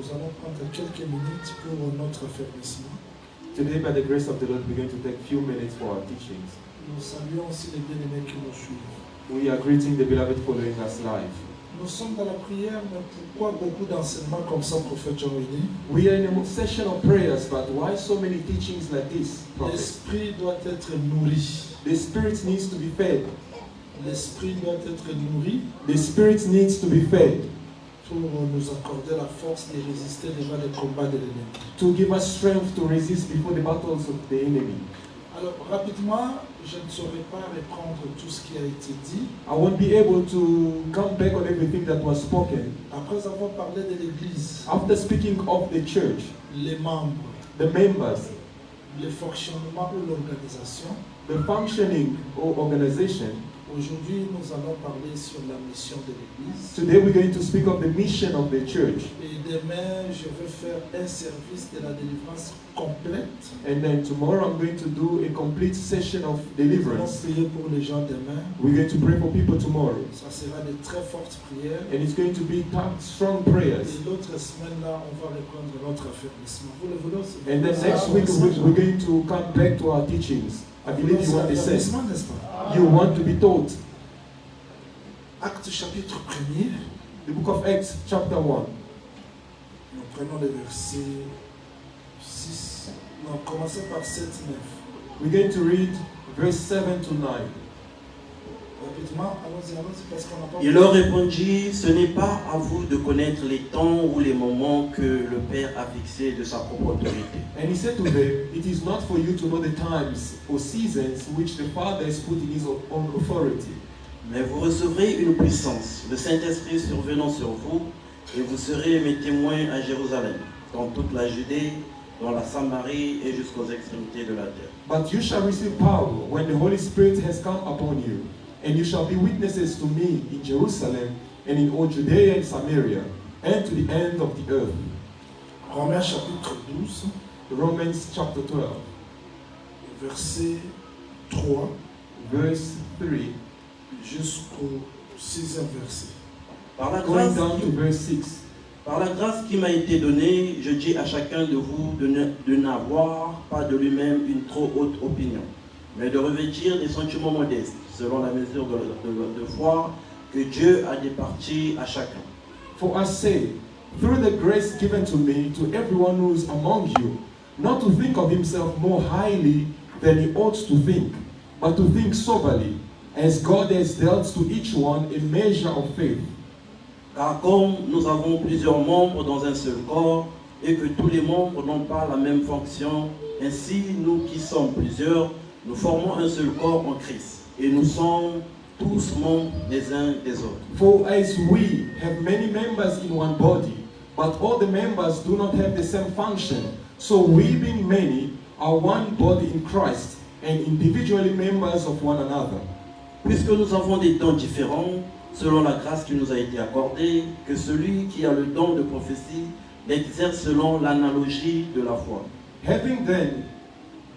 nous allons prendre quelques minutes pour notre affermissement. Today, by the grace of the Lord, we're going to take a few minutes for our teachings. Nous saluons aussi les bien-aimés qui nous suivent. We are greeting the beloved following us live. Nous sommes dans la prière, mais pourquoi beaucoup d'enseignements comme ça, prophète Jean-René? We are in a session of prayers, but why so many teachings like this, prophet? L'esprit doit être nourri. The spirit needs to be fed. L'esprit doit être nourri The spirit needs to be fed pour nous accorder la force de résister devant les combats de l'ennemi. to give us strength to resist before the battles of the enemy. Alors, rapidement, je ne saurais pas reprendre tout ce qui a été dit. I won't be able to come back on everything that was spoken. Après avoir parlé de l'Église, After speaking of the church, les membres, the members, le fonctionnement ou l'organisation, the functioning or organization, aujourd'hui, nous allons parler sur la mission de l'Église. today we're going to speak of the mission of the church. Et demain, je vais faire un service de la délivrance complète. And then tomorrow I'm going to do a complete session of Nous allons deliverance. prier pour les gens demain. We're going to pray for people tomorrow. Ça sera de très fortes prières. And it's going to be strong prayers. Et l'autre semaine, là, on va reprendre notre affermissement. Vous le voulez aussi? And then next week we're going to come back to our teachings. I believe you want to say. Affermissement, n'est-ce pas? You want to be taught. Acte chapitre 1er. The book of Acts, chapter 1. Nous prenons les versets 6. Non, commencez par 7, 9. We're going to read verse 7 to 9. Rapidement, allons-y, parce qu'on n'a pas... Il leur répondit, ce n'est pas à vous de connaître les temps ou les moments que le Père a fixés de sa propre autorité. And he said to them, it is not for you to know the times or seasons which the Father has put in his own authority. Mais vous recevrez une puissance, le Saint-Esprit survenant sur vous, et vous serez mes témoins à Jérusalem, dans toute la Judée, dans la Samarie et jusqu'aux extrémités de la terre. But you shall receive power when the Holy Spirit has come upon you, and you shall be witnesses to me in Jerusalem and in all Judea and Samaria, and to the end of the earth. Romains chapitre 12, Romans chapter 12, verset 3 verse 3, jusqu'au 6e verset. Par la going grâce down to qui- verse 6. Par la grâce qui m'a été donnée, je dis à chacun de vous de n'avoir pas de lui-même une trop haute opinion, mais de revêtir des sentiments modestes, selon la mesure de foi que Dieu a départie à chacun. For I say, through the grace given to me, to everyone who is among you, not to think of himself more highly than he ought to think, but to think soberly, as God has dealt to each one a measure of faith. Car comme nous avons plusieurs membres dans un seul corps, et que tous les membres n'ont pas la même fonction, ainsi nous qui sommes plusieurs, nous formons un seul corps en Christ, et nous sommes tous membres des uns des autres. For as we have many members in one body, but all the members do not have the same function, so we being many are one body in Christ, and individually members of one another. Puisque nous avons des dons différents, selon la grâce qui nous a été accordée, que celui qui a le don de prophétie l'exerce selon l'analogie de la foi. Having then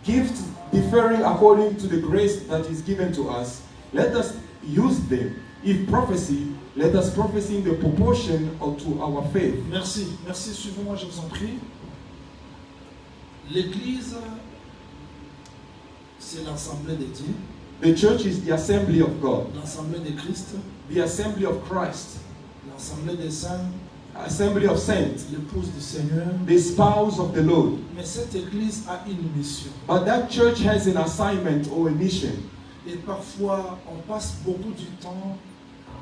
gifts differing according to the grace that is given to us, let us use them. If prophecy, let us prophesy in the proportion of to our faith. Merci, merci, suivez-moi, je vous en prie. L'Église, c'est l'Assemblée de Dieu, The church is the assembly of God, l'Assemblée de Christ, the assembly of Christ, l'Assemblée des saints, assembly of saints, l'épouse du Seigneur. the spouse of the Lord. Mais cette Église a une mission. But that church has an assignment or a mission. Et parfois, on passe beaucoup du temps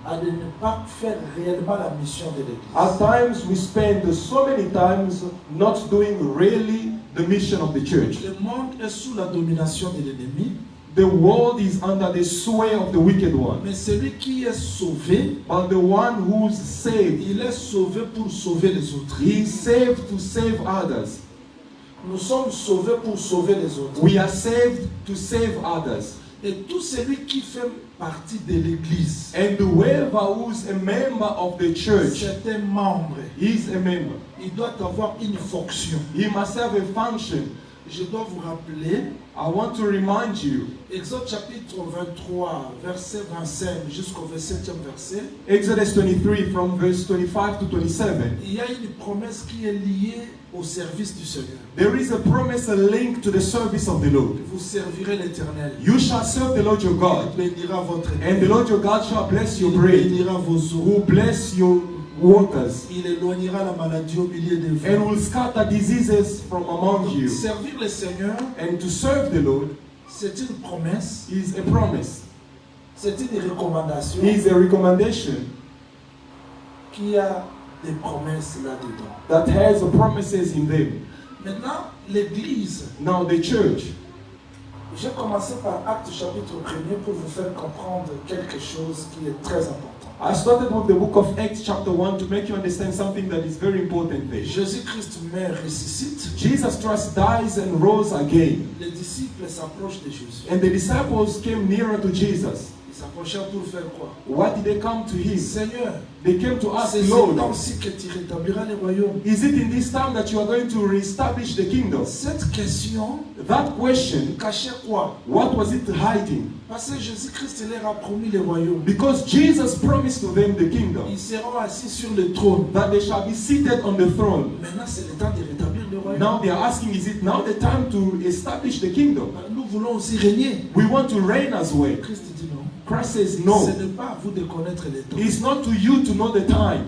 à ne pas faire réellement la mission de At l'Église. times we spend so many times not doing really the mission of the church. Le monde est sous la domination de l'ennemi, The world is under the sway of the wicked one. mais celui qui est sauvé, But the one who's saved, il est sauvé pour sauver les autres. he is saved to save others. Nous sommes sauvés pour sauver les autres. We are saved to save others. Et tout celui qui fait partie de l'Église, And whoever who's a member of the church c'est un membre. is a member. Il doit avoir une fonction. He must have a function. je dois vous rappeler, I want to remind you, Exode chapitre 23, verset 25 jusqu'au 27e verset, Exodus 23 from verse 25 to 27. il y a une promesse qui est liée au service du Seigneur. There is a promise, a link to the service of the Lord. Vous servirez l'Éternel. You shall serve the Lord your God, Il bénira votre and the Lord your God shall bless your il bread, bénira vos eaux. will bless your waters, Il éloignera la maladie au milieu de vous. and will scatter diseases from among Donc, you. servir le Seigneur, And to serve the Lord c'est une promesse, is a promise, c'est une recommandation is a recommendation qui a des promesses là-dedans. that has promises in them. Maintenant, l'Église, Now the church, j'ai commencé par Actes chapitre 1er pour vous faire comprendre quelque chose qui est très important. I started with the book of Acts chapter 1 to make you understand something that is very important there. Jésus-Christ meurt, ressuscite. Jesus Christ dies and rose again. Les disciples s'approchent de Jésus. And the disciples came nearer to Jesus. Ils s'approchèrent pour faire quoi? What did they come to him? Seigneur, They came to ask, c'est ce Lord, temps-ci que tu rétabliras le royaume. is it in this time that you are going to reestablish the kingdom? Cette question That question, cachait quoi? what was it hiding? Parce que Jésus-Christ leur a promis le royaume. Because Jesus promised to them the kingdom, Ils seront assis sur le trône. that they shall be seated on the throne. Maintenant, c'est le temps de rétablir le royaume. Now they are asking, is it now the time to establish the kingdom? Nous voulons aussi régner. We want to reign as well. Christ dit non. Christ says Ce no. n'est pas à vous de connaître les temps. It's not to you to know the time,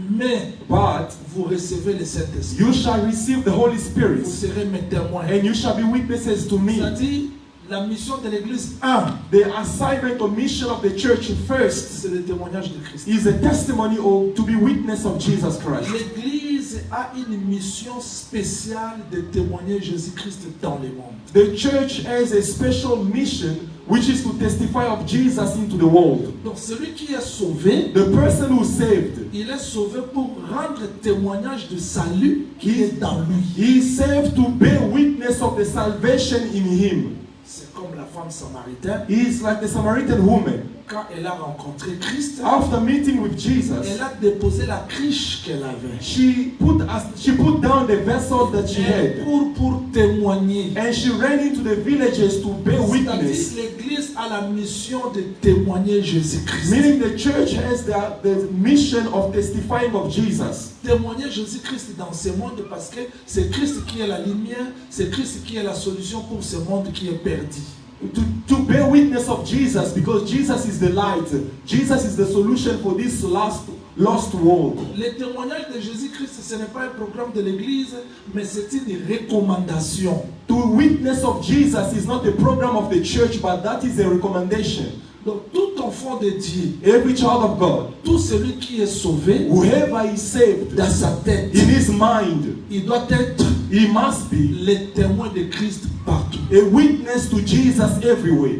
Mais but vous recevez le Saint-Esprit. you shall receive the Holy Vous Spirit, serez mes témoins. and you shall be witnesses to me. C'est-à-dire, la mission de l'Église, 1, The assignment or mission of the church first c'est le témoignage de Christ. is a testimony or to be witness of Jesus Christ. L'Église a une mission spéciale de témoigner Jésus-Christ dans le monde. The church has a special mission which is to testify of Jesus into the world. Donc celui qui est sauvé, The person who saved, il est sauvé pour rendre témoignage du salut qui est dans lui. he is saved to bear witness of the salvation in him. C'est comme la femme samaritaine. He is like the Samaritan woman. Quand elle a rencontré Christ, After meeting with Jesus, elle a déposé la criche qu'elle avait. she put down the vessel that she Et had, pour témoigner. and she ran into the villages to bear C'est-à-dire, witness. l'Église a la mission de témoigner Jésus-Christ. Meaning the church has the mission of testifying of Jesus. Témoigner Jésus-Christ dans ce monde parce que c'est Christ qui est la lumière, c'est Christ qui est la solution pour ce monde qui est perdu. To bear witness of Jesus, because Jesus is the light. Jesus is the solution for this lost world. Le témoignage de Jésus-Christ, ce n'est pas un programme de l'Église, mais c'est une recommandation. To witness of Jesus is not a program of the church, but that is a recommendation. Donc tout enfant de Dieu, Every child of God, tout celui qui est sauvé, whoever is saved, dans sa tête, in his mind, il doit être he must be le témoin de Christ partout. a witness to Jesus everywhere.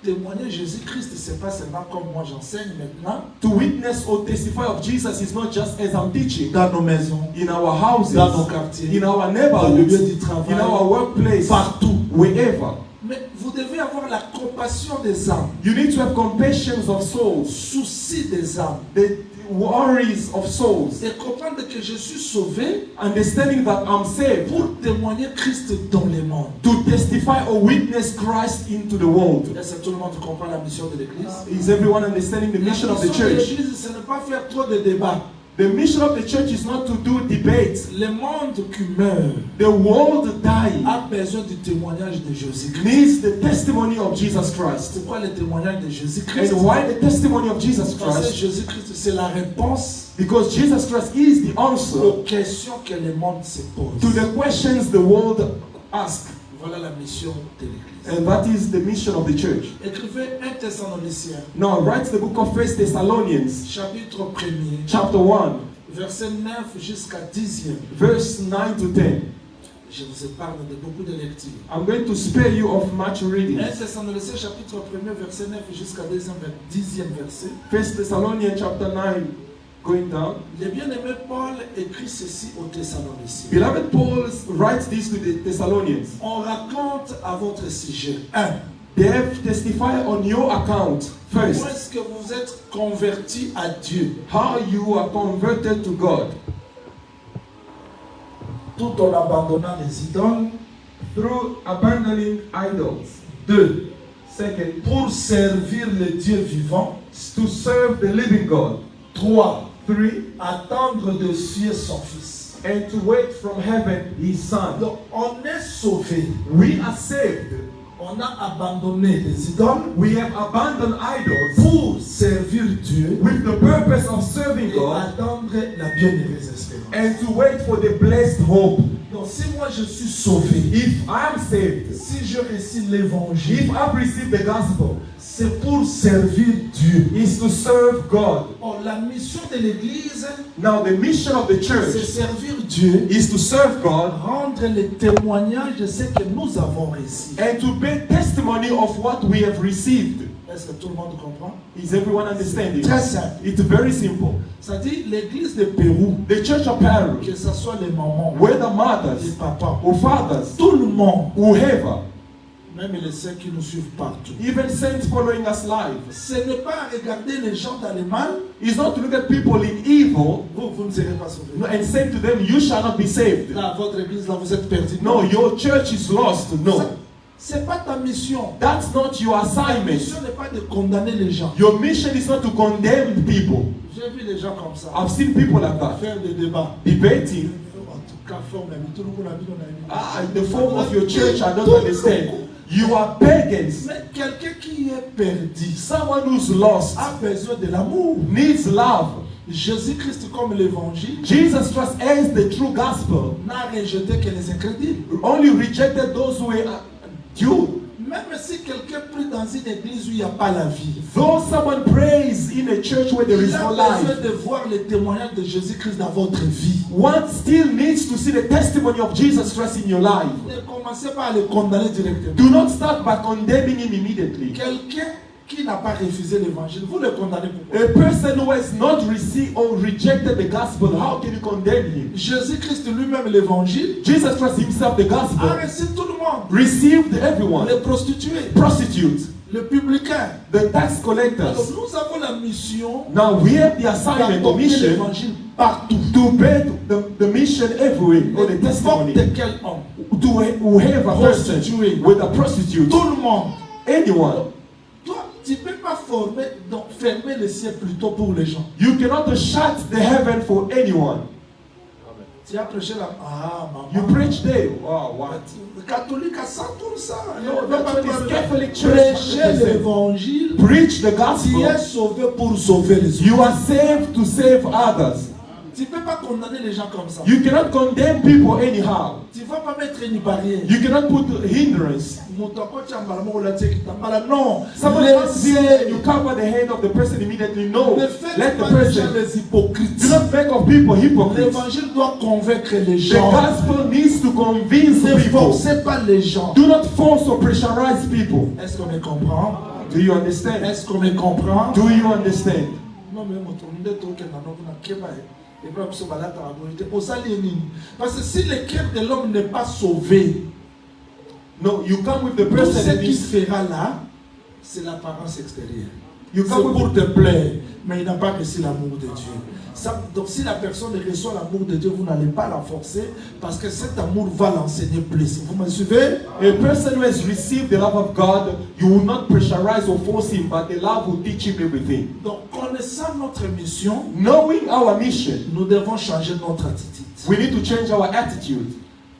Témoigner Jésus-Christ, c'est pas seulement comme moi j'enseigne maintenant, To witness or testify of Jesus is not just as I'm teaching dans nos maisons, in our houses, dans nos quartiers, in our dans le neighborhoods, lieu du travail, in our workplace, partout. wherever. Mais vous devez avoir la compassion des âmes, You need to have compassion of souls, souci des âmes, the worries of souls, et comprendre que je suis sauvé understanding that I'm saved pour témoigner Christ dans le monde. to testify or witness Christ into the world. Est-ce que tout le monde comprend la mission de l'Église? Is everyone understanding the La mission of the mission de church? l'Église, ce n'est pas faire trop de débats. The mission of the church is not to do debates. Le monde qui meurt The world dying a besoin du témoignage de Jésus-Christ. needs the testimony of Jesus Christ. Pourquoi le témoignage de Jésus-Christ? And why the testimony of Jesus Parce que Christ? Jésus-Christ, c'est la réponse Because Jesus Christ is the answer aux questions que le monde se to pose. the questions the world asks. Voilà la mission de l'Église. And that is the mission of the church. Écrivez 1 Thessaloniciens, Now write the book of 1 Thessalonians, chapitre 1er, chapter 1, verset 9 jusqu'à 10e. verse 9 to 10. Je vous épargne de beaucoup de lectures. I'm going to spare you of much 1 reading. Thessaloniciens, chapitre 1er, verset 9 jusqu'à 10e verset. 1 Thessalonians chapter 9, going down. Le bien-aimé Paul écrit ceci aux Thessaloniciens. Beloved, Paul writes this to the Thessalonians. On raconte à votre sujet. 1. They have testified on your account first Comment est-ce que vous êtes convertis à Dieu? how you are converted to God, Tout en abandonnant les idoles through abandoning idols. 2. Second, Pour servir le Dieu vivant. to serve the living God. 3. 3, Attendre de cieux son Fils. and to wait from heaven His Son. Donc, on est sauvé. We are saved. On a abandonné les idoles We have abandoned idols pour servir Dieu with the purpose of serving et God attendre la bienheureuse espérance. and to wait for the blessed hope. Donc, si moi je suis sauvé, If I am saved, si je récite l'évangile, if I've received the gospel, c'est pour servir Dieu. is to serve God. Or, la mission de l'Église, Now the mission of the c'est church servir Dieu, is to serve God rendre le témoignage de ce que nous avons reçu. and to bear testimony of what we have received. Est-ce que tout le monde comprend? Is everyone understanding? Très simple. It's very simple. Ça dit l'Église de Pérou, The church of Peru, que ce soit les mamans, whether les mothers papas, or fathers, tout le monde, whoever, même les ceux qui nous suivent partout. even saints following us live, Ce n'est pas regarder les gens dans le mal, is not to look at people in evil vous ne serez pas sauvés. and say to them, you shall not be saved. Là, votre église, là, vous êtes perdus. No, your church is lost. No, C'est pas ta mission. that's not your Ta assignment. mission n'est pas de condamner les gens. Your mission is not to condemn people. J'ai vu des gens comme ça. I've seen people like that Faire des débats. debating. En tout cas, forme la vie, tout le monde a vu dans la vie. Ah, the form of your church, I don't understand. You are pagans. Mais quelqu'un qui est perdu, Someone who's lost a besoin de l'amour. needs love. Jésus-Christ, comme l'évangile, Jesus Christ, as the true gospel, n'a rejeté que les incrédules. only rejected those who were Jew. Même si quelqu'un prie dans une église où il n'y a pas la vie, Though someone prays in a church where there is il a no besoin life, de voir le témoignage de Jésus-Christ dans votre vie. one still needs to see the testimony of Jesus Christ in your life. Ne commencez pas à le condamner directement. Do not start by condemning him immediately. Quelqu'un qui n'a pas refusé l'évangile, vous le condamnez pourquoi? A person who has not received or rejected the gospel, how can you condemn him? Jésus-Christ lui-même, l'évangile, Jesus Christ himself, the a gospel, reçu tout le monde. received everyone. Les prostituées, Prostitutes, les publicains. the tax Alors collectors. nous avons la mission Now we have the assignment, the d'apporter mission, l'évangile partout. to bear the mission everywhere, or the N'importe testimony, quel homme, to whoever person, Prostituée. with a prostitute, tout le monde. anyone. Toi, tu ne peux pas fermer le ciel plutôt pour les gens. You cannot shut the heaven for anyone. Tu as prêché là. Ah, maman. You preach there. Wow, what? Le catholique à 100%. No, Non, that's what is Catholic Church. prêcher 100%. l'évangile. Preach the Tu es gospel. sauvé pour sauver les autres. You are saved to save others. Tu ne peux pas condamner les gens comme ça. You cannot condemn people anyhow. Tu ne vas pas mettre une barrière. You cannot put hindrance. Non. Someone comes here, you cover the head of the person immediately. No, Ne faites let the pas des gens person. les hypocrites. Do not make of people hypocrites. L'évangile doit convaincre les The gens. gospel needs to convince Ne people. forcez pas les gens. Do not force or pressurize people. Est-ce qu'on me comprend? Do you understand? Est-ce qu'on me comprend? Do you understand? Non, mais mon tour, nous devons et puis, on va la bonité. Au salut, parce que si le cœur de l'homme n'est pas sauvé, No, you come with the tout person ce that qu'il is. fera là, c'est l'apparence extérieure. You C'est come pour with. te plaire, mais il n'a pas reçu l'amour de Dieu. Donc si la personne reçoit l'amour de Dieu, vous n'allez pas la forcer parce que cet amour va l'enseigner plus. Vous me suivez? A person who has received the love of God, you will not pressurize or force him, but the love will teach him everything. Donc connaissant notre mission, Knowing our mission, nous devons changer notre attitude. we need to change our attitude.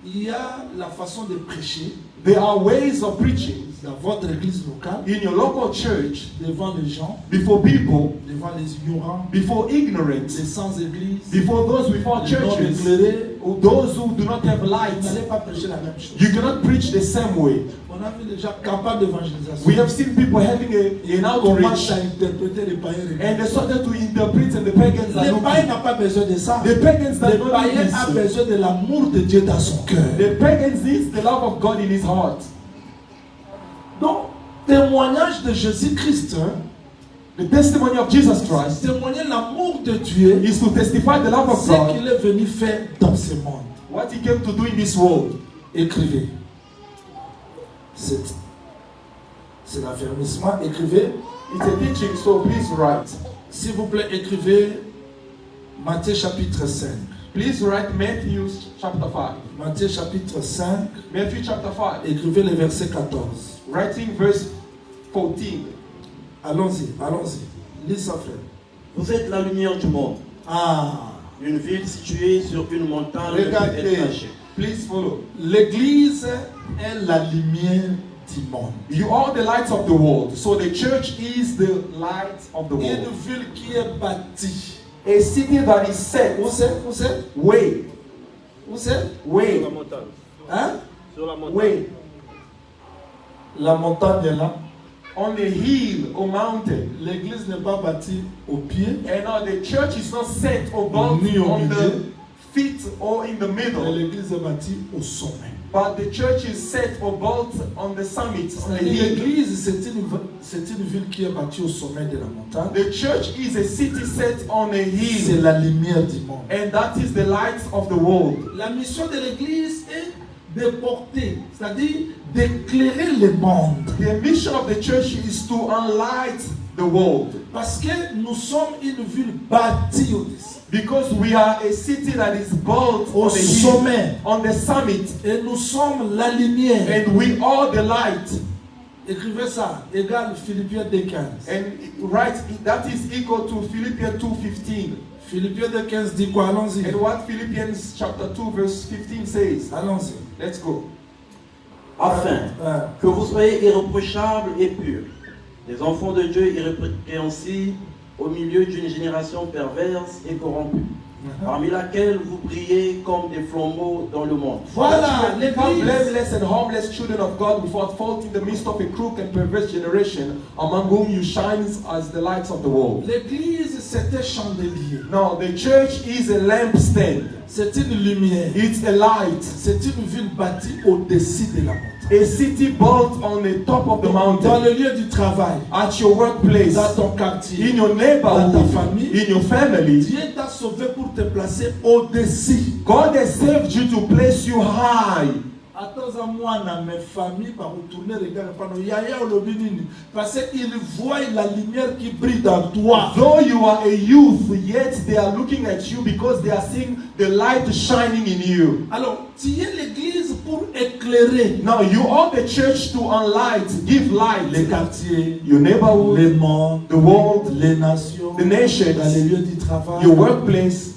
Il y a la façon de prêcher There are ways of preaching dans votre église locale, in your local church, devant les gens, before people, devant les ignorants, before ignorant, les sans-église, before those without les non churches, éclairés. or those who do not have Vous light. n'allez pas prêcher la même chose. You cannot preach the same way. On a vu déjà campagne d'évangélisation. We have seen people having an Commence outreach, à interpréter les païens. and they started to interpret, and the pagans are Le païen looking. n'a pas besoin de ça. The pagans Le do not païen need a this. besoin de l'amour de Dieu dans son cœur. The pagans needs the love of God in his heart. Donc, témoignage de Jésus-Christ, The testimony of Jesus Christ témoigner l'amour de Dieu, is to testify the love of ce God, qu'il est venu faire dans ce monde. what he came to do in this world. Écrivez. C'est l'affermissement. Écrivez. It's a teaching, so please write. S'il vous plaît, écrivez Matthieu chapitre 5. Please write Matthew chapter 5. Matthieu chapitre 5, Matthew chapter 5. écrivez le verset 14. Writing verse 14. Allons-y, allons-y. Lis ça, frère. Vous êtes la lumière du monde. Ah, Une ville située sur une montagne ne peut être regardez. cachée. Please follow. L'église est la lumière du monde. You are the lights of the world. So the church is the light of the Une world. ville qui est bâtie. A city that is set. Où c'est? Où c'est? Way. Où c'est? Way. Hein? Way. La montagne est là. On a hill or mountain. L'église n'est pas bâtie au pied. And the church is not set or built Ni au on the milieu. feet or in the Mais middle. l'église est bâtie au sommet. But the church is set or built on the summit, on the hill. L'église, c'est une ville qui est bâtie au sommet de la montagne. The church is a city set on a C'est hill. la lumière du monde. And that is the light of the world. La mission de l'église est de porter, c'est-à-dire d'éclairer le monde. The mission of the church is to enlight the world. Parce que nous sommes une ville bâtie au-dessus. Because we are a city that is built Au on the hill, sommet. on the summit. Et nous sommes la lumière. And we are the light. Écrivez ça, égal Philippiens 2:15. And right, that is equal to Philippians 2:15. Philippiens 2:15 dit quoi? Allons-y. And what Philippians chapter 2 verse 15 says. Allons-y. Let's go. Afin que vous soyez irréprochables et purs, des enfants de Dieu irrépréhensibles au milieu d'une génération perverse et corrompue, parmi laquelle vous brillez comme des flambeaux dans le monde. Voilà, Become l'église. blameless and harmless children of God without fault in the midst of a crooked and perverse generation, among whom you shine as the lights of the world. L'église, c'est un chandelier. Now, the church is a lampstand. C'est une lumière. It's a light. C'est une ville bâtie au-dessus de la montagne. A city built on the top of the Dans mountain. le lieu du travail, At your workplace, dans ton quartier, in your dans ta neighborhood, famille, in your family. Dieu t'a sauvé pour te placer au-dessus. God has saved you to place you high. Attends à moi dans mes familles par retourner regarder par nous. Yaya Olobinini. Parce qu'ils voient la lumière qui brille dans toi. Though you are a youth, yet they are looking at you because they are seeing the light shining in you. Alors, tu es l'église pour éclairer Now you are the church to enlight, give light. les quartiers, Your neighborhood, les mondes, the world, les nations, the nations, dans les lieux du travail. your workplace.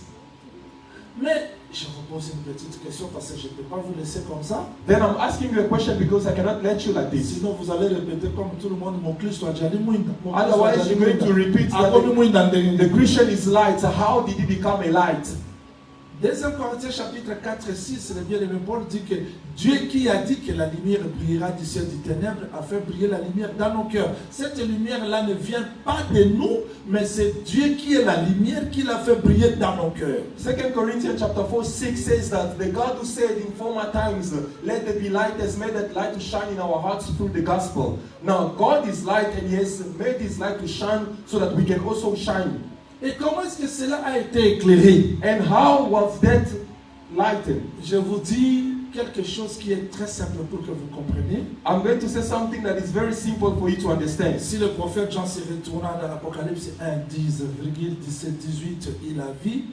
Mais je vous pose une petite question parce que je ne peux pas vous laisser comme ça. Then I'm asking you a question because I cannot let you like this. Sinon, vous allez répéter comme tout le monde, mon Christ soit Jali Mouinda. Otherwise, you're going to repeat that the Christian is light. How did he become a light? 2 Corinthiens chapitre 4 et 6, le bien-aimé Paul dit que Dieu qui a dit que la lumière brillera du ciel du ténèbre a fait briller la lumière dans nos cœurs. Cette lumière-là ne vient pas de nous, mais c'est Dieu qui est la lumière qui l'a fait briller dans nos cœurs. 2 Corinthians chapter 4, 6 says that the God who said in former times, let there be light, has made that light to shine in our hearts through the gospel. Now, God is light and he has made his light to shine so that we can also shine. Et comment est-ce que cela a été éclairé? And how was that lightened? Je vous dis quelque chose qui est très simple pour que vous compreniez. I'm going to say something that is very simple for you to understand. Si le prophète Jean se retourna dans l'Apocalypse 1, 10, 17, 18, il a vu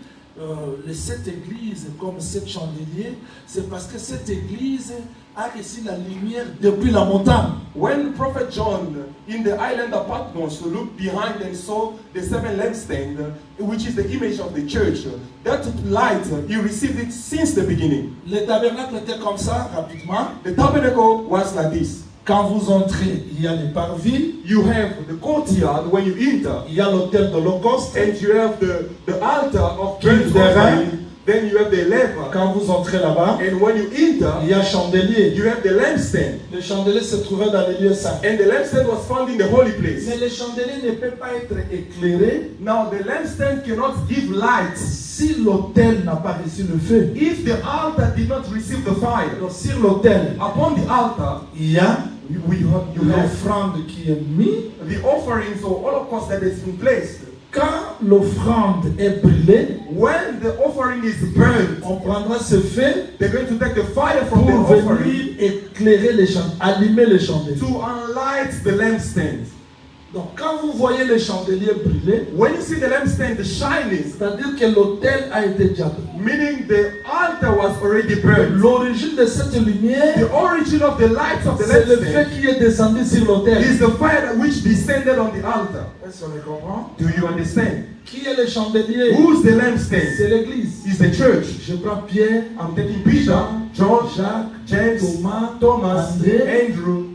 les 7 églises comme 7 chandeliers. C'est parce que cette église a reçu la lumière depuis la montagne. When Prophet John in the island of Patmos looked behind and saw the 7 lampstands, which is the image of the church, that light, he received it since the beginning. Le tabernacle était comme ça, rapidement. The tabernacle was like this. Quand vous entrez, il y a les parvis, You have the courtyard when you enter, il y a l'autel de l'Holocauste. and you have the altar of Qu'il burnt verra. offering. Then you have the laver, Quand vous entrez là-bas, and when you enter, il y a chandelier. you have the lampstand. Le chandelier se trouvait dans les lieux saints. And the lampstand was found in the holy place. Mais le chandelier ne peut pas être éclairé Now the lampstand cannot give light si l'autel n'a pas reçu le feu. if the altar did not receive the fire. Donc sur l'autel, Upon the altar, il y a you have l'offrande qui est mise. the offerings or holocaust that is in place. Quand l'offrande est brûlée, When the offering is burned, on prendra ce feu they're going to take the fire from the pour offering venir éclairer les chandeliers, allumer les chandeliers. to enlight the lampstand. Donc quand vous voyez les chandeliers brûler, When you see the lampstand shining, c'est-à-dire que l'autel a été déjà brûlé. meaning the altar was already burned. L'origine de cette lumière, The origin of the lights of the c'est le fait lampstand qui est descendu sur l'autel. is the fire which descended on the altar. Est-ce qu'on le comprend? Do you understand? Qui est le chandelier? Who's the C'est lampstand? l'église. Is the church. Je prends Pierre, I'm taking Peter, John, Jacques, James, Thomas, André. Andrew.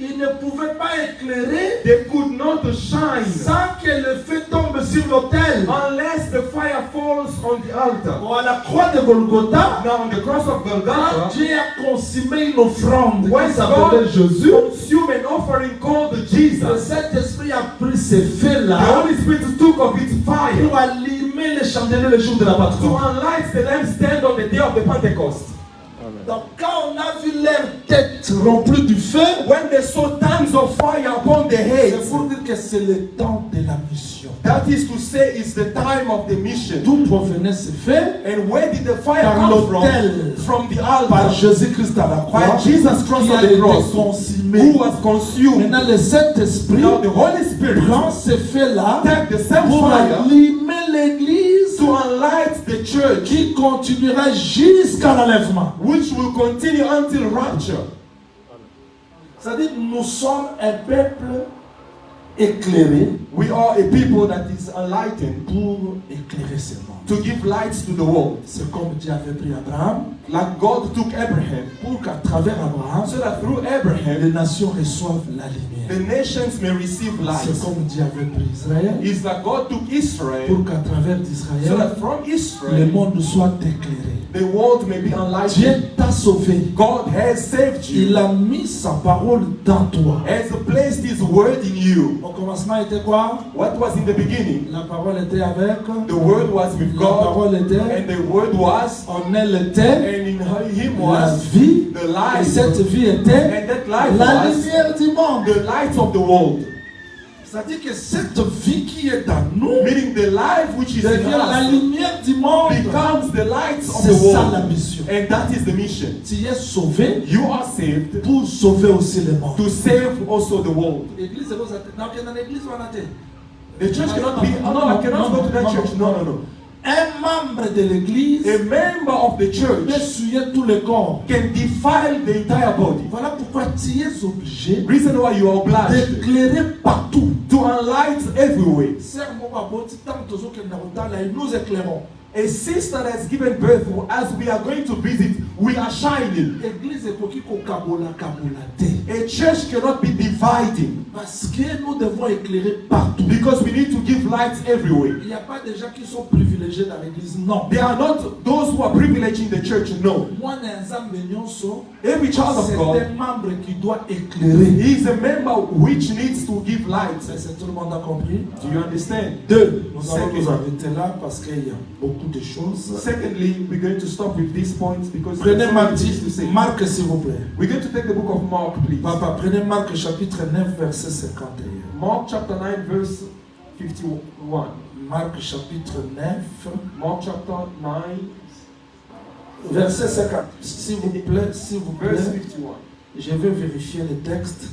Ils ne pouvaient pas éclairer They could not shine sans que le feu tombe sur l'autel. unless the fire falls on the altar. Ou à la croix de Golgotha, Now on the cross of quand Golgotha, Dieu a consumé une offrande when qui s'appelait God Jésus, consumed an offering called le Jesus, Saint-Esprit a pris ce the feu-là Holy Spirit took of its fire pour allumer les chandeliers le jour de la to Pentecôte. unlight the lampstand on the day of the Pentecost. Donc quand on a vu leur tête remplie du feu, When they saw tongues of fire upon their c'est heads, pour dire que c'est le temps de la mission. that is to say, it's the time of the mission. D'où provenait ce feu? And where did the fire Par come l'autel. from? From the Par altar, Jésus-Christ à la croix, by Jesus Christ qui on a the été cross, consumé. who was consumed. Maintenant le Saint-Esprit Now the Holy Spirit prend ce feu-là take the same pour fire allumer l'église to unlight the church, qui continuera jusqu'à l'enlèvement. which will continue until rapture. C'est-à-dire nous sommes un peuple éclairé We are a people that is enlightened pour éclairer ce monde. to give lights to the world. C'est comme Dieu avait pris Abraham Like God took Abraham, pour qu'à travers Abraham, so that through Abraham, les nations reçoivent la lumière. the nations may receive C'est lights. comme Dieu avait pris Israël Is that God took Israel, pour qu'à travers so d'Israël, that from le Israel, monde soit éclairé. the world may be Dieu enlightened. t'a sauvé. God has saved Il you, a mis sa parole dans toi. has placed His word in you. Au commencement était quoi? What was in the beginning? La parole était avec. The word was with La God, parole était. and the word was, En elle était and in Him la was vie. the Et light, cette vie était and that light la was lumière du monde. the light of the world. C'est-à-dire que cette vie qui est dans nous Meaning the life which is in devient la us lumière du monde. becomes the light of C'est the ça la world. mission. And that is the mission. Tu es sauvé You are saved pour sauver aussi le monde. to save also the world. L'église, c'est quoi ça? Donc, dans l'église, on a été. The church cannot be, oh no, I cannot go to that church. No, no, no. Un membre de l'église A member of the peut church souiller tout le corps. can defile the entire body. Voilà pourquoi tu es obligé Reason why you are obliged d'éclairer partout. to enlight everywhere. Serre mon baboti, tant que nous éclairons. A sister that has given birth, as we are going to visit, we are shining. L'église est pour qui qu'on kabola te. A church cannot be dividing Parce que nous devons éclairer partout. because we need to give light everywhere. Il n'y a pas de gens qui sont privilégiés dans l'église, non. They are not those who are privileged in the church, no. Moi, Nzambe Nyonso, Every child of c'est God, un membre qui doit éclairer. he is a member which needs to give light. C'est tout le monde a compris. Do you understand? Deux, nous allons Second. nous arrêter là parce qu'il y a beaucoup de choses. Secondly, we're going to stop with these points because Prenez there's so many things to Marc, say. Marc s'il vous plaît. We're going to take the book of Mark, please. Papa, prenez Marc chapitre 9, verset 51. Mark chapter 9, verse 51. Marc chapitre 9, Mark chapter 9, verset 50. S'il vous plaît, verse 51. je vais vérifier le texte.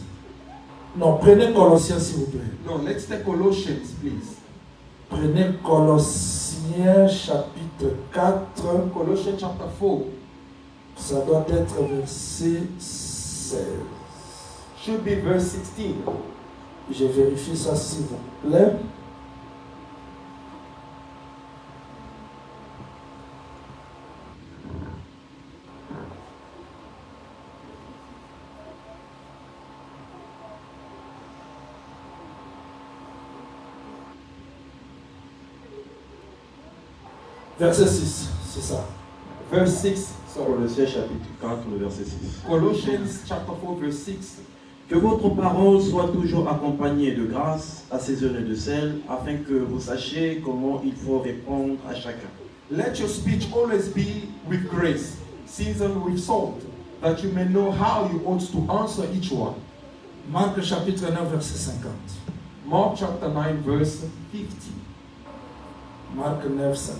Non, prenez Colossiens s'il vous plaît. No, let's take Colossians, please. Prenez Colossiens chapitre 4. Colossians chapter 4 Ça doit être verset 16. should be verse 16. Je vérifie ça s'il vous plaît. Verset 6, c'est ça. Verse 6. Sorry. Colossiens chapitre 4, le verset 6. Colossians chapter 4, verse 6. Que votre parole soit toujours accompagnée de grâce, assaisonnée de sel, afin que vous sachiez comment il faut répondre à chacun. Let your speech always be with grace, seasoned with salt, that you may know how you ought to answer each one. Marc chapitre 9, verset 50. Mark chapter 9, verse 50. Marc 9, 50.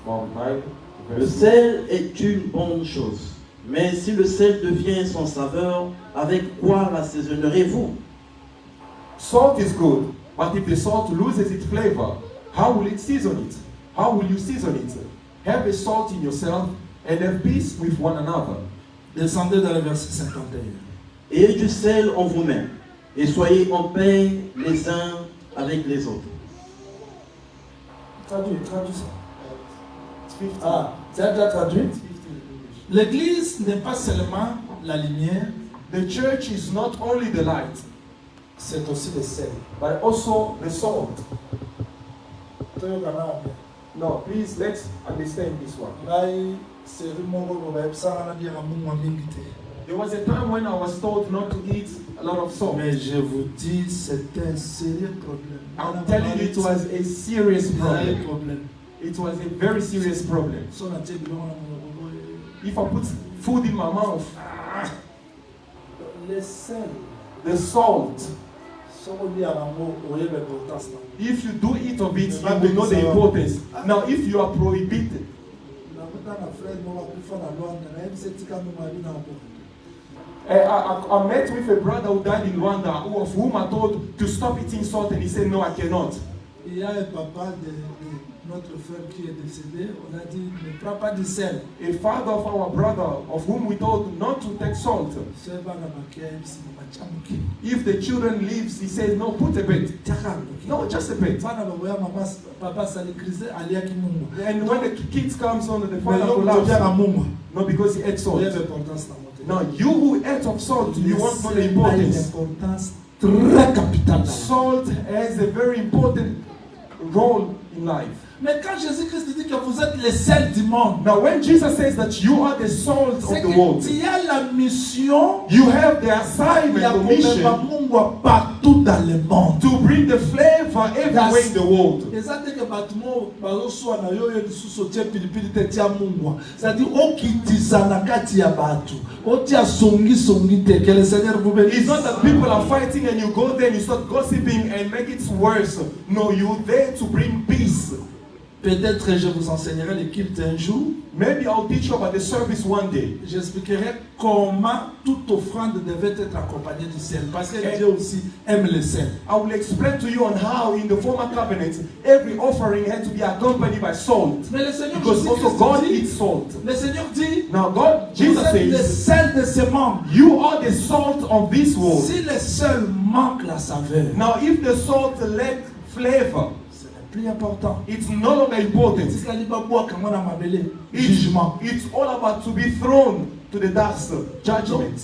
Mark 9, Le verse 50. sel est une bonne chose, mais si le sel devient sans saveur, avec quoi l'assaisonnerez-vous? Salt is good, but if the salt loses its flavor, how will it season it? How will you season it? Have a salt in yourself and have peace with one another. Descendez dans le verset 51. Ayez du sel en vous-même et soyez en paix les uns avec les autres. Traduis ça. Ah, c'est déjà traduit. L'église n'est pas seulement la lumière, The church is not only the light, c'est aussi le sel. but also the salt. No, please let's understand this one. There was a time when I was told not to eat a lot of salt. Mais je vous dis, c'est un sérieux problème. I'm telling you, it was a serious problem. It was a very serious problem. If I put food in my mouth, Le sel, the salt, if if you do eat of it, you will know the importance. Now, if you are prohibited, I met with a brother who died in Rwanda, of whom I told to stop eating salt, and he said, no, I cannot. Il y a un papa de notre frère qui est décédé, on a dit ne prends pas du sel. A father of our brother, of whom we told not to take salt. If the children leaves, he says, no, put a bit. No, just a bit. And when the kids comes on, the father collapses. No, because he ate salt. Now, you who ate of salt, you won't know the importance. Très capital. Salt has a very important role in life. Mais quand Jésus-Christ dit que vous êtes le sel du monde, Now, when Jesus says that you are the salt of c'est the world, qu'il y a la mission, you have the il y assignment, a the mission partout dans le monde. to bring the flavor everywhere in the world. C'est-à-dire que bâtiment baloswa na yo lisusu tie pilipili te tia mungwa. C'est-à-dire okitisa na kati ya batu. Otia songi te que le Seigneur vous bénisse. It's not that people are fighting and you go there and you start gossiping and make it worse. No, you're there to bring peace. Peut-être je vous enseignerai le culte un jour. Maybe I'll teach you about the service one day. J'expliquerai comment toute offrande devait être accompagnée du sel. Parce que Dieu aussi aime le sel. I will explain to you on how in the former covenant every offering had to be accompanied by salt. Mais le Seigneur Because also God dit, eats salt. le Seigneur dit, Now God, vous Jesus êtes le says, sel de ce monde. you are the salt of this world. Si le sel manque la saveur, Now if the salt lacks flavor, c'est le plus important. it's no longer important. Jugement. It's all about to be thrown to the dust, judgment.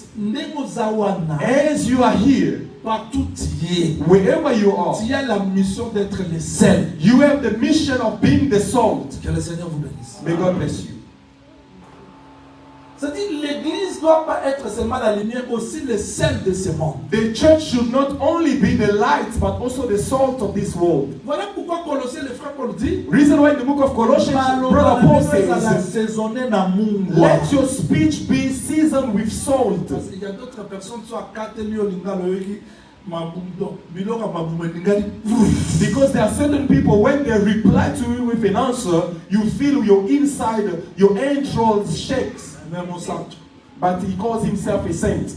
As you are here, Partout tu es, wherever you are, tu as la mission d'être le sel. you have the mission of being the salt. Que le Seigneur vous bénisse. May God bless you. C'est-à-dire l'église ne doit pas être seulement la lumière, aussi le sel de ce monde. The church should not only be the light, but also the salt of this world. Voilà pourquoi Colossiens, le frère Paul dit, Reason why in the book of Colossians, Brother Paul says, let your speech be seasoned with salt. Parce qu'il y a d'autres personnes qui sont à 4 millions Because there are certain people, when they reply to you with an answer, you feel your inside, your entrails shakes. But he calls himself a saint.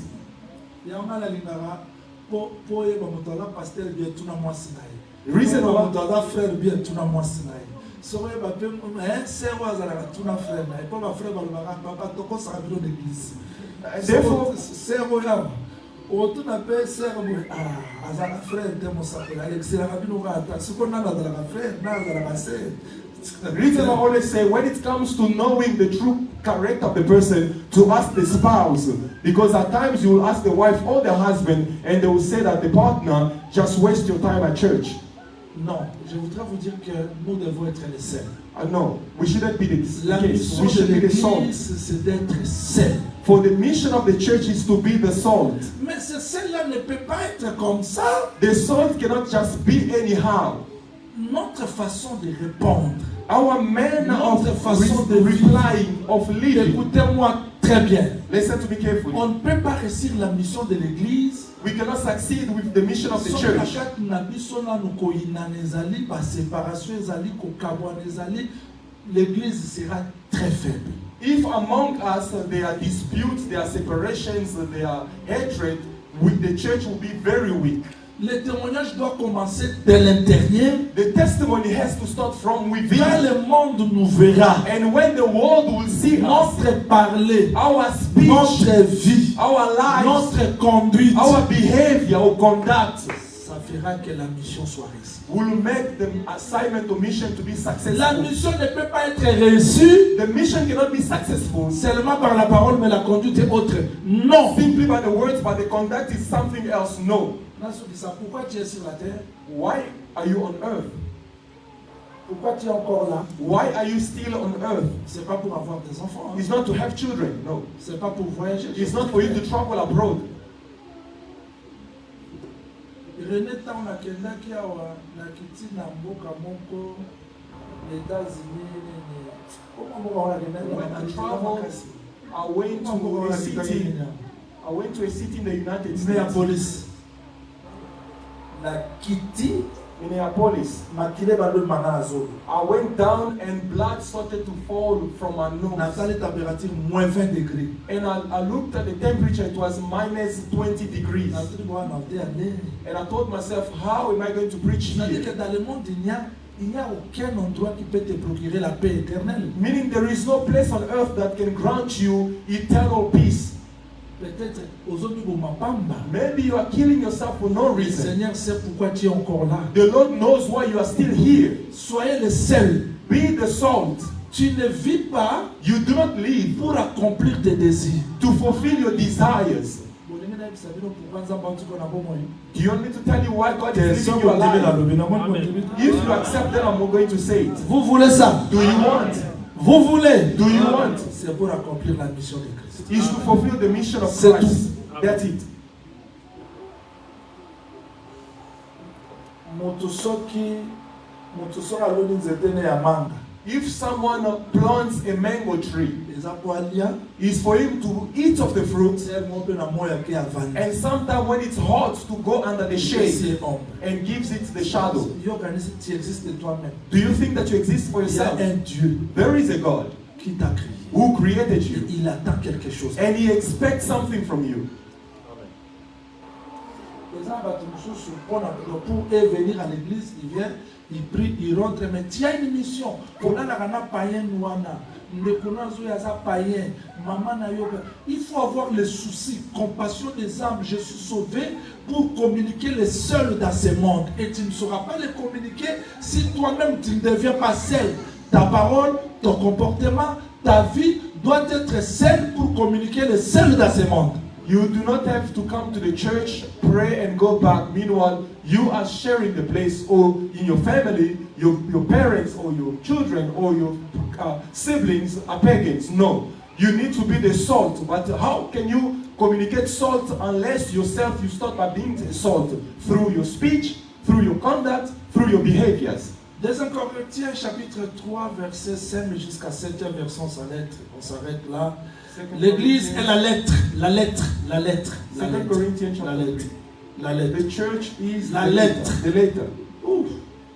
Reason why the reason I always say, when it comes to knowing the true character of the person, to ask the spouse. Because at times you will ask the wife or the husband, and they will say that the partner just waste your time at church. Non, je voudrais vous dire que nous devons être les sels. No, we shouldn't be the La case. mission We de should be the salt. l'église, c'est d'être sel. For the mission of the church is to be the salt. Mais ce sel-là ne peut pas être comme ça. The salt cannot just be anyhow. Notre façon de répondre, Our manner of Notre façon de replying, of living. écoutez-moi très bien. Listen to me carefully. On ne peut pas réussir la mission de l'église. We cannot succeed with the mission of the church. L'église sera très faible. If among us there are disputes, there are separations, there are hatred, the church will be very weak. le témoignage doit commencer de l'intérieur. The testimony has to start from Quand within. le monde nous verra, And when the world will see us, notre parler, our speech, notre vie, our lives, notre conduite, our behavior, our conduct ça fera que la mission soit réussie. will make the assignment or mission to be La successful. mission ne peut pas être réussie The mission cannot be successful seulement par la parole, mais la conduite est autre. Non. simply by the words, but the conduct is something else. No. Pourquoi tu es sur la terre? Why are you on earth? Pourquoi tu es encore là? Why are you still on earth? C'est pas pour avoir des enfants. Hein. It's not to have children. No. C'est pas pour voyager. It's not for you to travel abroad. René Tan nakendaki awa nakiti na mboka moko les États-Unis. When I traveled, I went to a city. I went to a city in the United States. Minneapolis. La Kiti Minneapolis. makile balo manazo. I went down and blood started to fall from my nose. Nathalie température moins 20 degrés. And I looked at the temperature, it was minus 20 degrees. And I told myself, how am I going to preach C'est-à-dire que here? dans le monde, il n'y a aucun endroit qui peut te procurer la paix éternelle. Meaning there is no place on earth that can grant you eternal peace. Peut-être aux autres niveaux, Mapamba. Maybe you are killing yourself for no Le reason. Seigneur sait pourquoi tu es encore là. The Lord knows why you are still here. Soyez le sel. Be the salt. Tu ne vis pas You do not live pour accomplir tes désirs. to fulfill your desires. Do Do you want me to tell you why God is living your life? If you accept that, I'm going to say it. Vous voulez ça? Do you want? Vous voulez? Do you want? C'est pour accomplir la mission de Christ. Is to fulfill the mission of C'est Christ. That's it. Moto soki aloni nzete ne ya manga. If someone plants a mango tree, Eza po alia. it's for him to eat of the fruit, C'est mo pe na moya ke avandi. and sometimes when it's hot, to go under the shade C'est ombre. and gives it the shadow. Dieu organise, tu existes de toi-même. Do you think that you exist for Il y a yourself? un Dieu There is a God qui t'a créé. who created you, Il attend quelque chose. and He expects something from you. Pour venir à l'église, il vient, il prie, il rentre, mais tu as une mission. Il faut avoir le souci, compassion des âmes. Je suis sauvé pour communiquer le seul dans ce monde. Et tu ne sauras pas le communiquer si toi-même tu ne deviens pas seul. Ta parole, ton comportement, ta vie doit être seule pour communiquer le seul dans ce monde. You do not have to come to the church, pray, and go back. Meanwhile, you are sharing the place, or in your family, your parents, or your children, or your siblings are pagans. No. You need to be the salt. But how can you communicate salt unless yourself you start by being the salt? Through your speech, through your conduct, through your behaviors. 2 Corinthiens chapitre 3 verset 5 jusqu'à 7e verset, on s'arrête là. L'église est la lettre, la lettre, la lettre, la 2 lettre, Corinthians la chapter lettre, 3. la lettre. The church is La the lettre. The letter. Ouf.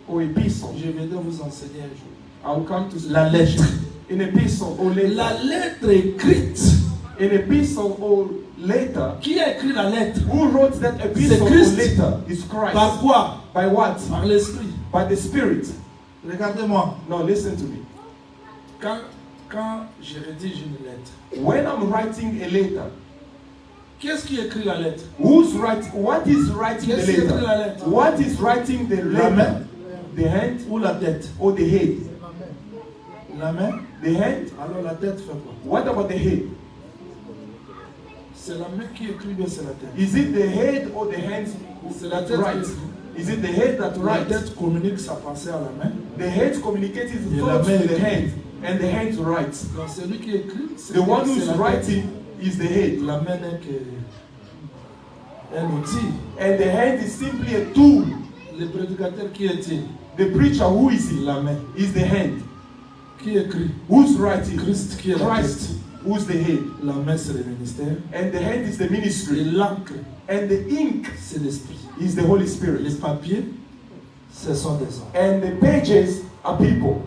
Or epistle. Je viendrai vous enseigner un jour. I will come to La lettre. An epistle or letter. La lettre écrite. An epistle or letter. Qui a écrit la lettre? Who wrote that epistle or Christ. letter? It's Christ. Par quoi? By what? Par l'esprit. By the Spirit. Regardez-moi. Now listen to me. Quand je rédige une lettre, When I'm writing a letter, qu'est-ce qui écrit la lettre? who's writing? What is writing the Qu'est-ce qui écrit la letter? lettre? What is writing the La main letter? The hand ou la tête? or the head? La main. The hand. Alors la tête fait quoi? What about the head? C'est la main qui écrit ou c'est la tête? Is it the head or the hands C'est la that tête write? qui écrit. Is it the head that La writes? tête communique sa pensée à la main. The head communicates his Et la thoughts main to the écrit. hand, and the hand writes. Donc celui qui écrit, c'est The one c'est who's la tête. writing is the head, La main n'est qu'un outil. and the hand is simply a tool. Le prédicateur qui est-il? The preacher, who is he? La main. Is the hand. Qui écrit? Who's writing? Christ qui est la Christ. tête. Who's the head? La main c'est le ministère. And the hand is the Et ministry. l'encre And the ink c'est l'esprit. is the Holy Les Spirit. papiers, ce sont des hommes. And the pages are people.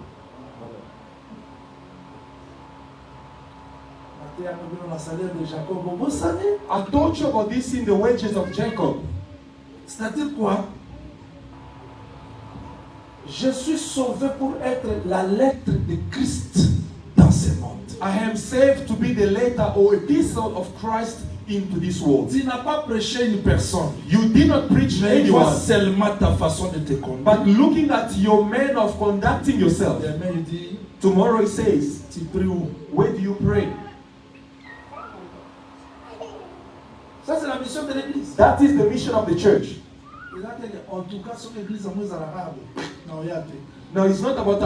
La salaire de Jacob, vous savez, I told you about this in the wages of Jacob. C'est-à-dire quoi? Je suis sauvé pour être la lettre de Christ dans ce monde. I am saved to be the letter or epistle of Christ into this world. Tu n'as pas prêché une personne, You did not preach mais vois anyone, seulement ta façon de te conduire. but looking at your manner of conducting yourself. Demain, il dit, Tomorrow it says, tu pries où? where do you pray? Ça, c'est la mission de l'église. That is the mission of the church. En tout cas, son église en moins arabe. Non, regardez. Now it's not about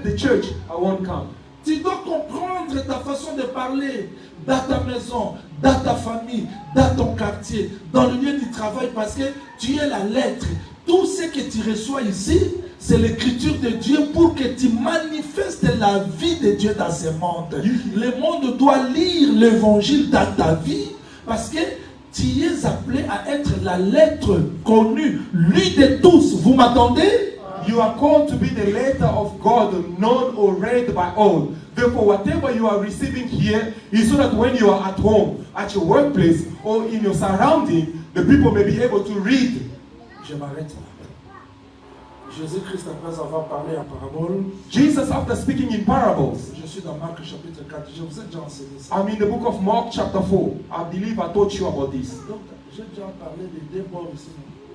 the church, I won't come. Tu dois comprendre ta façon de parler dans ta maison, dans ta famille, dans ton quartier, dans le lieu du travail, parce que tu es la lettre. Tout ce que tu reçois ici, c'est l'écriture de Dieu pour que tu manifestes la vie de Dieu dans ce monde. Le monde doit lire l'évangile dans ta vie parce que tu es appelé à être la lettre connue, lue de tous. Vous m'attendez? You are called to be the letter of God, known or read by all. Therefore, whatever you are receiving here is so that when you are at home, at your workplace, or in your surrounding, the people may be able to read. Je m'arrête là. Jésus-Christ, après avoir parlé en parabole, Jesus, after speaking in parables, je suis dans Marc chapitre 4, je vous ai déjà enseigné ça. I'm in the book of Mark chapter 4. I believe I taught you about this. Donc, j'ai déjà parlé des deux bords ici.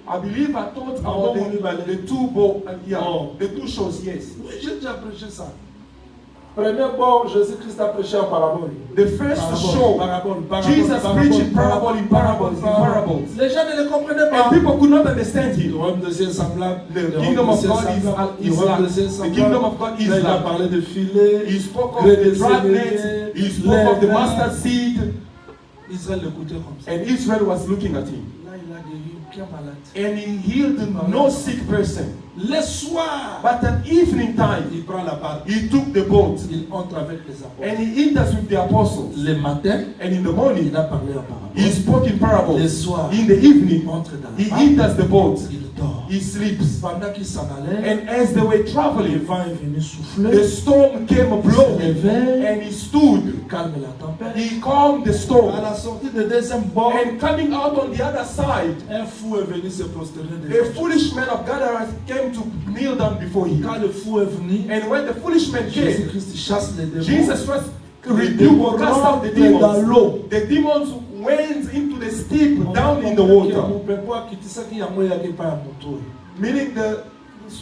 I believe I taught about the two the two shows, yes. Oui, j'ai déjà prêché ça. Premier bord, Jésus-Christ a prêché en parabole. The first show, Jesus preached in parables. Les gens ne le comprenaient pas. And people could not understand Le him. royaume de Dieu est semblable. The kingdom of God is like the kingdom of God is Là, il a like. parlé de filets. He spoke of the dragnet. He spoke of the mustard seed. Israël l'écoutait comme ça. And Israel was looking at him. Là, il a guéri aucun malade. And he healed no sick person. Le soir, But at evening time, il prend la barque. he took the boat Il entre avec les apôtres. and he enters with the apostles. Le matin, And in the morning, il a parlé en parabole. he spoke in Le parables. soir, In the evening, il entre dans he la barque. enters the boat. Il dort. He sleeps. Pendant qu'il s'en allait, And as they were le traveling, vent est venu the souffler. storm came Il se blowing réveille, and he stood. il calme la tempête. He calmed the À storm. la sortie de deuxième bord, And coming out on the other side, un fou est venu se prosterner a devant lui. foolish man of God came to kneel down before him. Quand le fou est venu, And when the foolish man came, Jésus-Christ chasse les démons. Jesus was Les rebuked démons or cast out the rentrent dans demons. l'eau. The demons went into the steep On down va in the comprendre que water. mon peuple a quitté ça qui a moyen de pas à mon tour. Meaning the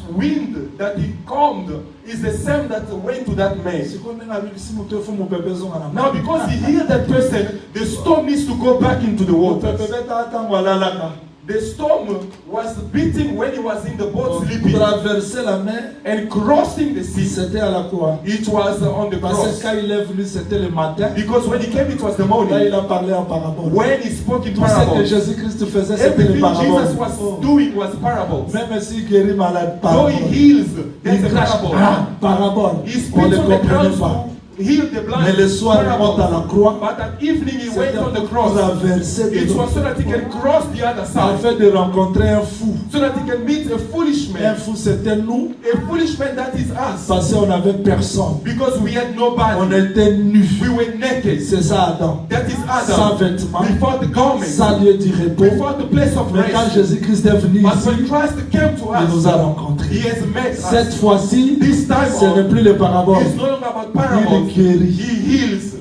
wind that he calmed is the same that went to that man. C'est comme un ami si mon tour faut mon peuple sont en Now because he healed that person, the storm needs to go back into the mon water. peuple attend voilà là. The storm was beating when he was in the boat sleeping Traverser la mer, and crossing the sea. c'était à la croix. It was on the Parce que cross. quand il est venu, c'était le matin. Because when he came, it was the Là, morning. il a parlé en parabole. When he spoke in Tout ce que parables, Jésus-Christ faisait, c'était les everything paraboles. Jesus was doing was parables. Même s'il guérit malade, Though parabole. he heals, that's Il a crache, parable. parabole. He On speaks ne on the comprenait crowds pas. to heal the blind. Mais le soir, il monte à la Parables. croix. But at evening he went C'était on the pour cross. traverser de It was l'autre so that he can cross the other side. afin de rencontrer un fou. So that he can meet a foolish Un man. fou, c'était nous, A foolish man that is us. parce qu'on n'avait personne. Because we had On nobody. était nus. We were naked. C'est ça, Adam. That is Sans Adam. vêtements, Before the garment. sans lieu de repos. Before the place of Mais quand rest. Jésus-Christ est venu But ici, when Christ came to il nous a us, he rencontrés. has met Cette us. fois-ci, This time ce n'est plus les paraboles. It's no longer about Il parables. guérit. He heals.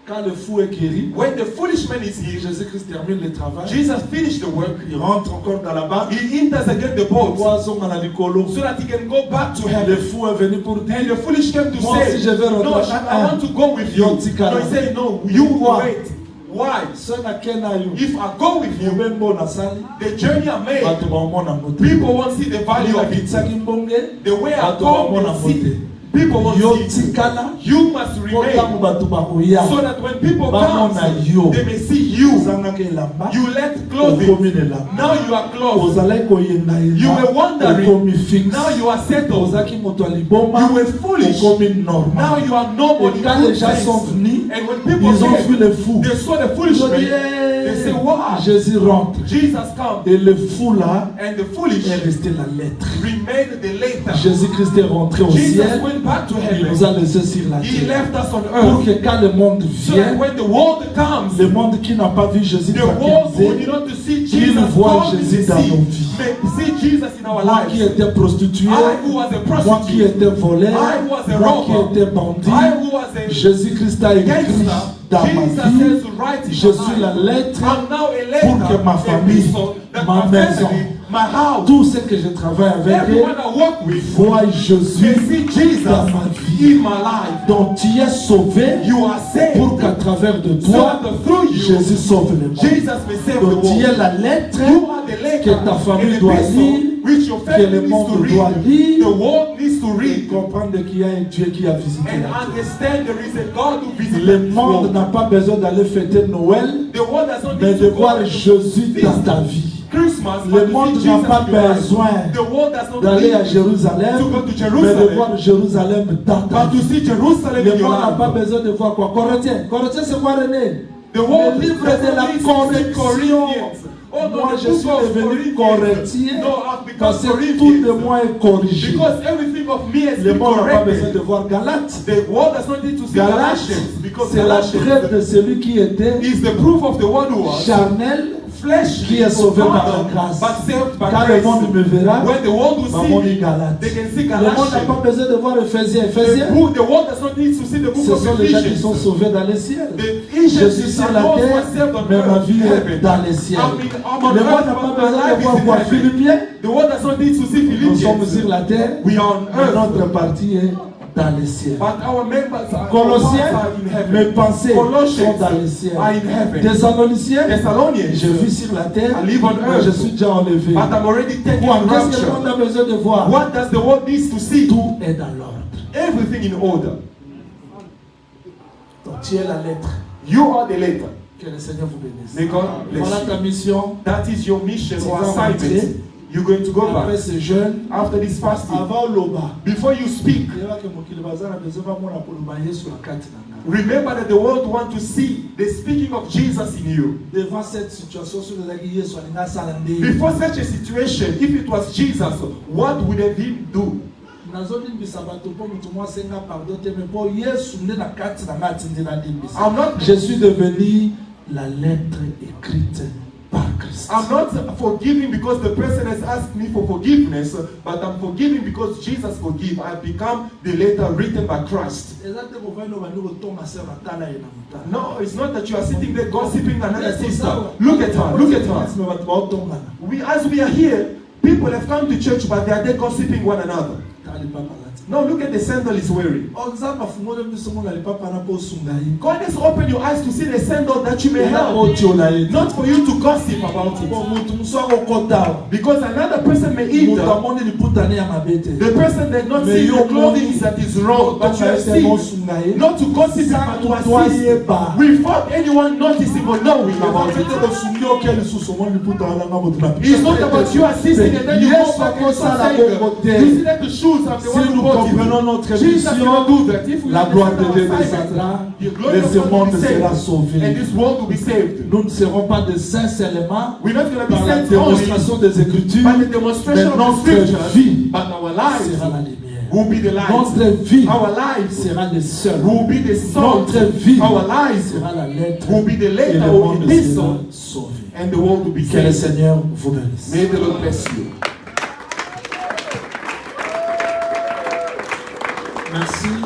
Quand le fou est guéri, When the foolish man is healed, Jésus-Christ termine le travail. Jesus finished the work. Il rentre encore dans la barque. He enters again the boat Poisson à la nicolo. so that he can go back to Le heaven. fou est venu pour dire, And the foolish came to moi say, si je vais no, rentrer, I want to go with you. No, he said, no, you wait. Why? ce n'a qu'un aïe. If I go with Il you, même bon à sali. the journey I made, Bato ba omona moto. people won't see the value of it. Bakitsaki mbonge. The way I Bato ba come omona and see, mote. people won't Yo see it. tikala. You must Kotango remain bato bakoya. so that when people Bamona come, yo. they may see you. Ozanga ke lamba. You let clothing. Okomi ne lamba. Now you are clothed. Ozalaki koyenda yenda. You were wondering. Okomi fixe. Now you are settled. Ozaki moto aliboma. You were foolish. Okomi normal. Now you are nobody. Et quand les gens sont venus, And when people ils ont vu came, le fou. they saw the foolish Ils ont dit, man. They say, hey, wow. Jésus rentre. Jesus come. Et le fou là And the foolish est resté la lettre. remained the later. Jésus-Christ est rentré au Jesus ciel. went back to Il nous a heaven. laissés sur la He terre. left us on Pour earth. que quand le monde So that vient, when the world comes, le monde qui n'a pas vu Jésus the world who baptisé, did not see il Jesus voit come to Jésus dans nos see, vies. may see Jesus in our Moi qui lives. étais prostituée, I who was a moi qui prostitute, étais voleur, I was a moi qui robber, étais bandit, I who was a Jésus-Christ a écrit gangster, dans ma Jesus vie. says to write in Je my suis la life. lettre I'm now a letter, pour que ma a famille, epistle, that ma my maison, family, my house, tout ce que je travaille avec eux, everyone I work with, voient they Jésus see Jesus dans ma vie. in my life. Donc tu es sauvé You are saved. pour qu'à travers de So toi, that through you, Jésus sauve le monde. Jesus may save the Donc tu es world. la lettre You are the letter, que ta famille an doit epistle, lire, which your que family le needs monde to doit read, lire, the world needs to et read, comprendre qu'il y a un Dieu qui a visité and la terre. understand there is a God who visited Le this monde world. n'a pas besoin d'aller fêter Noël, The world does not mais need de to go voir to Jésus this dans ta vie. Christmas, Le but to monde see n'a Jesus pas in your life. besoin The world does not d'aller à need Jérusalem, to go to mais de Jerusalem, voir Jérusalem dans ta but to vie. see Jerusalem Le in your monde n'a pas life. besoin de voir quoi. Corinthiens, c'est quoi René? The world Le livre de la correction. Oh, no, Moi, the je book suis of devenu Corinthians. corinthien No, I've become parce que Corinthians. tout de moi est corrigé. Because everything of me has Le been monde n'a pas besoin de corrected. voir Galates. The world does not need to see Galates, Galatians, because c'est la Galatians preuve de celui qui était is the proof of the one who was charnel, flesh, qui est sauvé par la grâce. but saved by Quand le monde me grace. verra, When the world will va see voir me, Galates. they can see Le monde n'a Galatians. pas besoin de voir Ephésiens. The Ephésiens, world does not need to see the book ce of sont les gens qui Ephesians. sont sauvés dans les ciels. The Je suis Ephesians sur are la those who terre, are saved on mais ma earth, vie est heaven. dans les ciels. I'm on Le monde earth, n'a but pas my besoin life de is voir in quoi heaven. Philippiens. The world does not need to see Nous sommes sur Philippians. la terre, We are on mais earth, notre partie est dans les ciels. but our members are Colossiens, in heaven. mes pensées Colossians sont dans les ciels. are in heaven. Thessaloniciens, Thessalonians, je vis sur la terre, I live on mais je earth, suis déjà enlevé. but I'm already taken Quoi, in qu'est-ce que le monde rapture. a besoin de voir? What does the world need to see? Tout est dans l'ordre. Everything in order. Donc tu es la lettre. You are the letter. Que le Seigneur vous bénisse. May God bless Voilà ta you. mission. That is your mission Tu or vas rentrer. assignment. You're going to go Après back ce jeûne, after this fasting. avant l'oba. Before you speak, remember that the world wants to see the speaking of Jesus in you. Devant cette situation, sur les aguilles, sur les nasalandés. Before such a situation, if it was Jesus, what would have him do? I'm not Je suis devenu la lettre écrite par Christ. I'm not forgiving because the person has asked me for forgiveness, but I'm forgiving because Jesus forgive. I've become the letter written by Christ. No, it's not that you are sitting there gossiping another sister. Look at her, look at her. As we are here, people have come to church, but they are there gossiping one another. No, look at the sandal he's wearing. God has opened your eyes to see the sandal that you may have. Not for you to gossip about it. Because another person may eat the person did not see your clothing that is wrong, but you have seen. Not to gossip, but to assist. Without anyone noticing or knowing about it. It's not about you assisting and then you go back and start saying, you see that the shoes I'm the one who bought comprenons notre mission, la gloire de Dieu descendra, et ce monde sera sauvé. Nous ne serons pas des saints seulement par la démonstration des Écritures, mais notre vie sera la lumière. Notre vie sera le seul. Notre vie sera la lettre et le monde sera sauvé. Que le Seigneur vous bénisse. May the Lord bless you. Merci.